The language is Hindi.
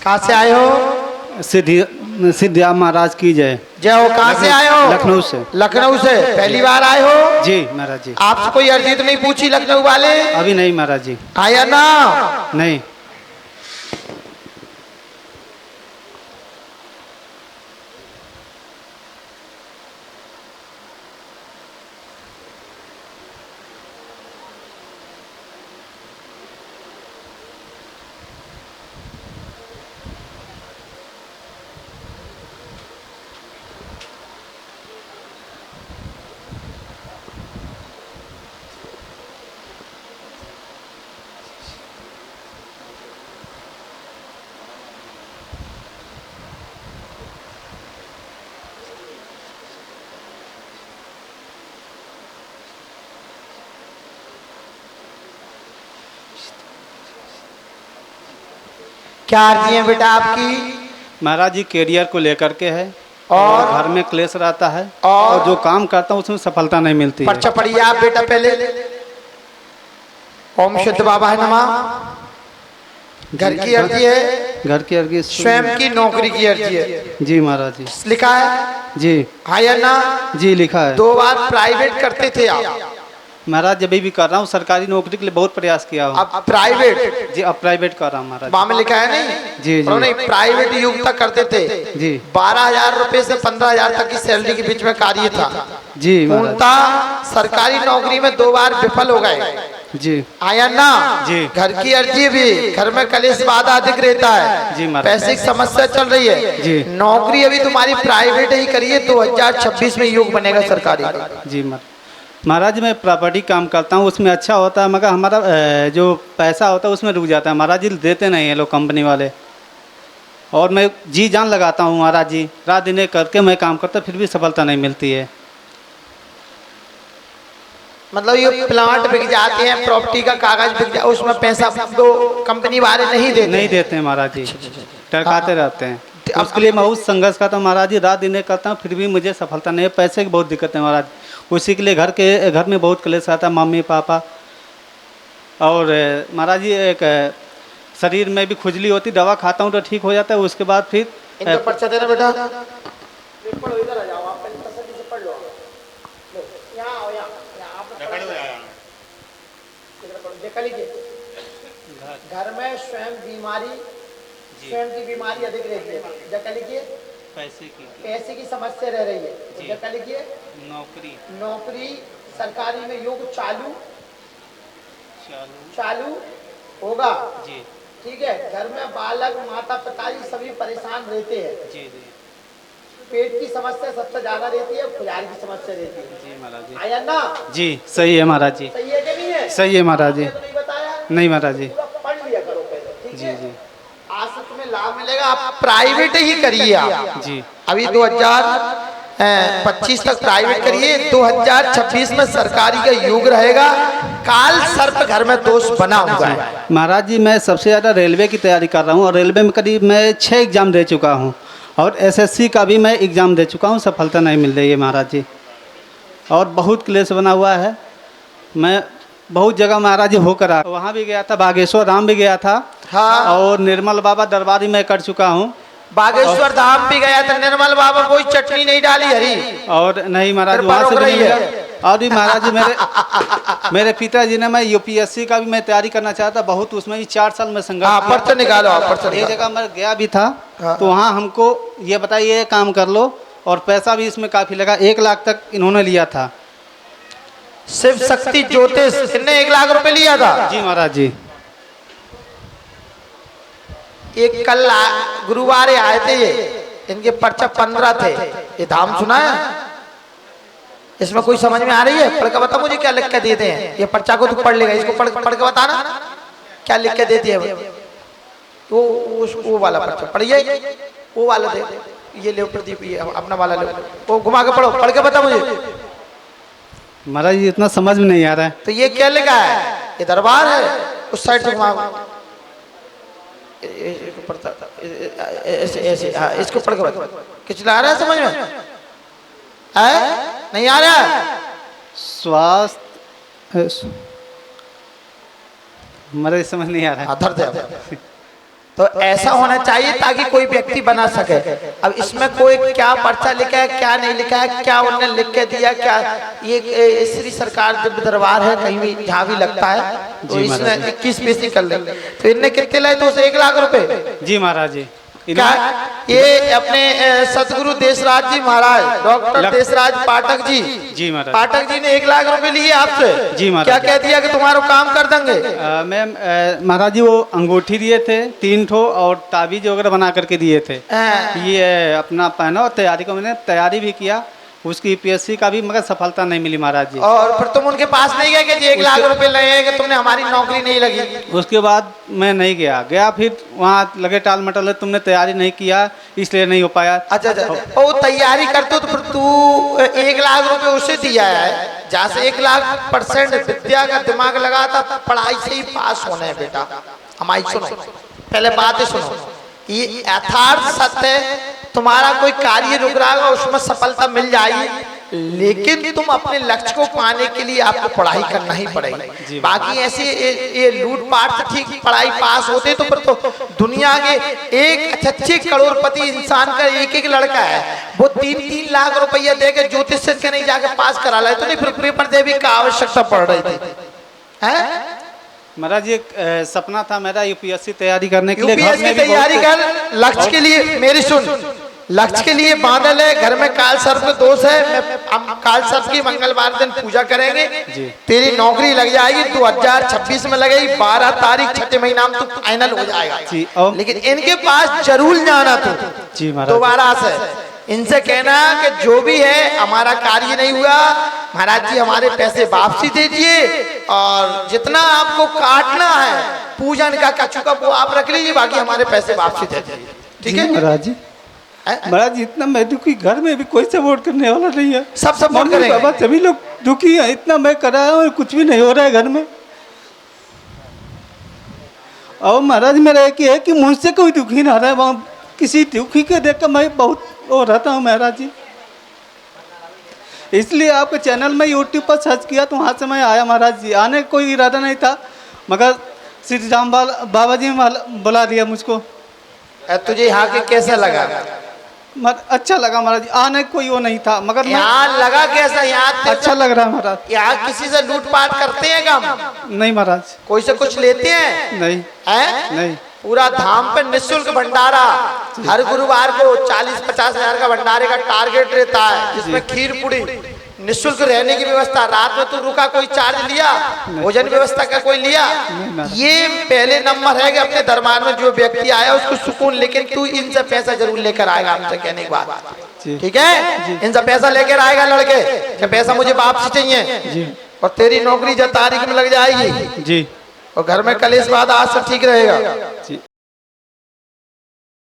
कहाँ से आए हो? सिद्धिया महाराज की जय। जय हो। कहाँ से आए हो? लखनऊ से। लखनऊ से पहली बार आए हो? जी महाराज जी। आपसे कोई अर्जी तो नहीं पूछी लखनऊ वाले? अभी नहीं महाराज जी। आया ना? नहीं। क्या अर्जी है बेटा आपकी? महाराज जी कैरियर को लेकर के है और घर में क्लेश रहता है और जो काम करता हूँ उसमें सफलता नहीं मिलती है। पर्चा पढ़िए आप बेटा पहले। ओम शुद्ध बाबा है नमः। घर की अर्जी है? घर की अर्जी स्वयं की नौकरी की अर्जी है? जी महाराज जी। लिखा है? जी हाँ या ना? जी लिखा है। 2 बार प्राइवेट करते थे आप? महाराज जब भी कर रहा हूँ सरकारी नौकरी के लिए बहुत प्रयास किया हूँ। अब प्राइवेट? जी अब प्राइवेट कर रहा हूँ महाराज। वहाँ में लिखा है नहीं? जी जी। नहीं, प्राइवेट युग तक करते थे जी। 12,000 रुपए से 15,000 तक की सैलरी के बीच में कार्य था। जी महाराज। पूर्णतः सरकारी नौकरी में 2 बार विफल हो गए। जी आया ना? जी। घर की अर्जी भी, घर में कलेश बाधा अधिक रहता है। जी महाराज। पैसे की समस्या चल रही है। जी। नौकरी अभी तुम्हारी प्राइवेट ही करिए, 2026 में योग बनेगा सरकारी। जी महाराज मैं प्रॉपर्टी काम करता हूँ उसमें अच्छा होता है मगर हमारा जो पैसा होता है उसमें रुक जाता है महाराज जी। देते नहीं है लोग कंपनी वाले और मैं जी जान लगाता हूँ महाराज जी। रात दिन एक करके मैं काम करता फिर भी सफलता नहीं मिलती है। मतलब ये प्लाट बिक जाते हैं, प्रॉपर्टी का कागज बिक जाए, उसमें पैसा तो कंपनी वाले नहीं देते हैं महाराज जी। टरकाते रहते हैं। उसके लिए मैं बहुत संघर्ष करता हूँ महाराज जी। रात दिन एक करता हूँ फिर भी मुझे सफलता नहीं है। पैसे की बहुत दिक्कत है महाराज। उसी के लिए घर में बहुत क्लेश आता है। मम्मी पापा और महाराज जी एक शरीर में भी खुजली होती, दवा खाता हूँ तो ठीक हो जाता है। उसके बाद फिर इनको पर्चा देना बेटा। घर में स्वयं की बीमारी अधिक रहती है। जगह लिखिए। पैसे की समस्या रह रही है। जगह लिखिए। नौकरी सरकारी में योग चालू होगा जी। ठीक है। घर में बालक माता पिता सभी परेशान रहते हैं जी। पेट की समस्या सबसे ज्यादा रहती है, खुजाली की समस्या रहती है जी महाराज जी। आया ना? जी सही है महाराज जी। सही है कि नहीं है? सही है महाराज जी। तो नहीं बताया? नहीं महाराज जी। पढ़ लिया करो पहले, ठीक जी है? जी। आज से तुम्हें लाभ मिलेगा। आप प्राइवेट ही करिए आप जी। अभी 2025 तक प्राइवेट करिए। 2026 में सरकारी का युग रहेगा। काल सर्प घर में दोष बना हुआ है महाराज जी। मैं सबसे ज़्यादा रेलवे की तैयारी कर रहा हूँ और रेलवे में करीब मैं 6 एग्ज़ाम दे चुका हूँ और एसएससी का भी मैं एग्ज़ाम दे चुका हूँ। सफलता नहीं मिल रही है महाराज जी और बहुत क्लेश बना हुआ है। मैं बहुत जगह महाराज जी होकर आ, वहाँ भी गया था, बागेश्वर धाम भी गया था। हाँ। और निर्मल बाबा दरबारी मैं कर चुका हूँ। बागेश्वर धाम भी गया था। निर्मल बाबा कोई चटनी नहीं डाली हरी और नहीं महाराज वहाँ से भी और भी महाराज जी मेरे पिताजी ने, मैं यूपीएससी का भी मैं तैयारी करना चाहता बहुत, उसमें भी 4 साल में संघर्ष। पर्चा निकालो। एक जगह मैं गया भी था तो वहाँ हमको ये बताइए ये काम कर लो और पैसा भी इसमें काफ़ी लगा। 1 लाख तक इन्होंने लिया था। शिव शक्ति ज्योतिष इन्हें 1 लाख रुपए लिया था जी महाराज जी। एक कल गुरुवार आए थे ये, इनके पर्चा 15 थे। ये धाम सुना है? इसमें कोई समझ में आ रही है? पढ़ के बता मुझे क्या लिख के देते हैं। ये पर्चा को तू पढ़ लेगा, इसको पढ़ के बताना क्या लिख के देती है। वो वाला पर्चा पढ़िए, वो वाला दे। ये ले प्रदीप, ये अपना वाला ले, वो घुमा के पढ़ो। पढ़ के बता मुझे। महाराज जी इतना समझ में नहीं आ रहा है। तो ये क्या लिखा है? ये दरबार है। उस साइड से घुमा ऐसे इसको पढ़ के कुछ ला रहा है समझ में? नहीं आ रहा? स्वास्थ्य मेरे समझ नहीं आ रहा है। तो ऐसा होना चाहिए ताकि कोई व्यक्ति बना सके। अब इसमें कोई क्या पर्चा लिखा है, क्या नहीं लिखा है, क्या उन्होंने लिख के दिया, क्या ये श्री सरकार जब दरबार है कहीं भी जहाँ भी लगता है तो इसमें 21 पैसे कर ले। तो इनने कितने लाए? तो 1 लाख रुपए। जी महाराज जी। क्या ये अपने सतगुरु देशराज जी महाराज, डॉक्टर देशराज पाठक जी महाराज, पाठक जी ने 1 लाख रुपए लिए आपसे। जी महाराज। क्या कह दिया कि तुम्हारा काम कर देंगे? मैम महाराज जी वो अंगूठी दिए थे 3 ठो और ताबीज वगैरह बना करके दिए थे। ये अपना पहना और तैयारी को मैंने तैयारी भी किया, उसकी यूपीएससी का भी मगर सफलता नहीं मिली महाराज जी। और फिर तुम उनके पास नहीं गए कि जी 1 लाख रुपए लगे कि तुमने हमारी नौकरी नहीं लगी? उसके बाद मैं नहीं गया फिर वहाँ लगे टाल मटल, तुमने तैयारी नहीं किया इसलिए नहीं हो पाया। अच्छा अच्छा, वो तैयारी करते तो फिर तू 1 लाख रुपए उसे दिया है, जहाँ से 1,00,000% विद्या का दिमाग लगा था, पढ़ाई से ही पास होना है बेटा। हमारी सुनो, पहले बातें सुनो, ये यथार्थ सत्य है। तुम्हारा कोई कार्य रुक रहा होगा उसमें सफलता मिल जाएगी, लेकिन तुम अपने लक्ष्य को पाने के लिए आपको पढ़ाई करना ही पड़ेगी। बाकी ऐसे ये लूटपाट से ठीक पढ़ाई पास होते तो फिर तो दुनिया के एक अच्छे करोड़पति इंसान का एक लड़का है, वो 3-3 लाख रुपया दे के ज्योतिष के नहीं जाके पास करा लाए, तो नहीं फिर पेपर देवी का आवश्यकता पड़ रही थी है? महाराज एक सपना था मेरा यूपीएससी तैयारी करने के लिए। यूपीएससी तैयारी कर, लक्ष्य के लिए मेरी सुन, लक्ष्य के लिए बादल है, घर में काल सर्प दोष है, हम काल सर्प की मंगलवार दिन पूजा करेंगे, तेरी नौकरी लग जाएगी, 2026 में लगेगी, 12 तारीख 6 महीना में तू फाइनल हो जाएगा। लेकिन इनके पास जरूर जाना तू जी महाराज, दोबारा से इनसे कहना कि जो भी है हमारा कार्य नहीं हुआ, महाराज जी हमारे पैसे वापसी दे दिए, और जितना आपको काटना है पूजन का कच्चू का वो आप रख लीजिए, बाकी हमारे पैसे वापसी दे दीजिए, ठीक है महाराज जी। महाराज इतना मैं दुखी, घर में भी कोई सपोर्ट करने वाला नहीं है, सब सपोर्ट करेंगे, बाबा सभी लोग दुखी है, इतना मैं कराया और कुछ भी नहीं हो रहा है घर में। और महाराज मेरा एक ही है कि मुझसे कोई दुखी ना रहा है, वहाँ किसी दुखी के देख कर मैं बहुत वो रहता हूँ महाराज जी। इसलिए आपके चैनल में यूट्यूब पर सर्च किया तो वहाँ से मैं आया महाराज जी। आने का कोई इरादा नहीं था, मगर श्री राम बाबा जी ने बुला दिया मुझको। तुझे यहाँ के कैसा लगा? अच्छा लगा महाराज जी, आने का कोई वो नहीं था, मगर यहाँ लगा कैसा? यहाँ अच्छा लग रहा है महाराज। यहाँ किसी से लूटपाट करते हैं काम? नहीं महाराज। कोई से कुछ लेते हैं? नहीं है? नहीं। पूरा धाम पे निःशुल्क भंडारा, हर गुरुवार को 40-50 हजार का भंडारे का टारगेट रहता है, जिसमें खीर पूरी, निःशुल्क रहने की व्यवस्था, रात में तो रुका कोई चार्ज लिया, भोजन व्यवस्था का कोई लिया? ये पहले नंबर है कि अपने दरबार में जो व्यक्ति आया उसको सुकून, लेकिन तू इनसे पैसा जरूर लेकर आएगा हमसे कहने की बात, ठीक है? इनसे पैसा लेकर आएगा लड़के कि पैसा मुझे वापसी चाहिए, और तेरी नौकरी जब तारीख में लग जाएगी जी, और घर में कलेश बाद आज से ठीक रहेगा।